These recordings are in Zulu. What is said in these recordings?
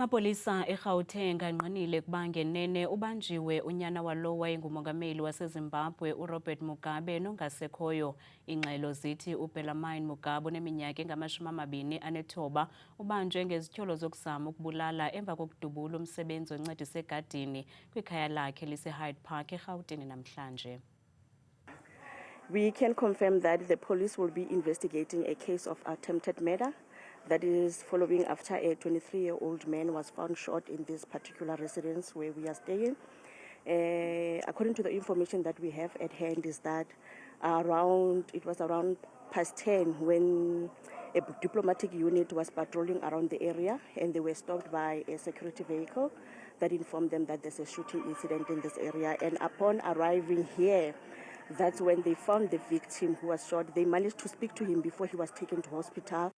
Mapolisa eGauteng anqinile kuba ngenene ubanjiwe unyana walo wayengumongameli waseZimbabwe uRobert Mugabe nongasekhoyo. Ingxelo zithi uBellarmine Mugabe oneminyaka engama-29 ubanjwe ngezityholo zokuzama ukubulala emva kokudubula umsebenzi oncedisa egadini kwikhaya lakhe lise-Hyde Park eGauteng namhlanje. We can confirm that the police will be investigating a case of attempted murder that is following after a 23-year-old man was found shot in this particular residence where we are staying. According to the information that we have at hand is that it was around past 10 when a diplomatic unit was patrolling around the area and they were stopped by a security vehicle that informed them that there's a shooting incident in this area. And upon arriving here, that's when they found the victim who was shot. They managed to speak to him before he was taken to hospital.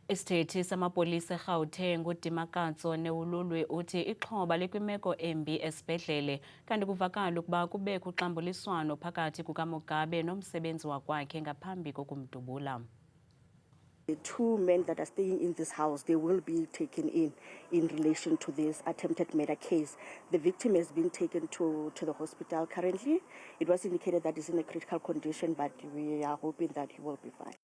Isithethi samapolisa eGauteng uDimakatso Neululwe uthi ixhoba likwimeko embi esibhedlele kanti kuvakala ukuba kubekho uxambuliswano phakathi kukaMugabe nomsebenzi wakwakhe ngaphambi kokumdubula. The two men that are staying in this house, they will be taken in relation to this attempted murder case. The victim has been taken to the hospital currently. It was indicated that he's in a critical condition, but we are hoping that he will be fine.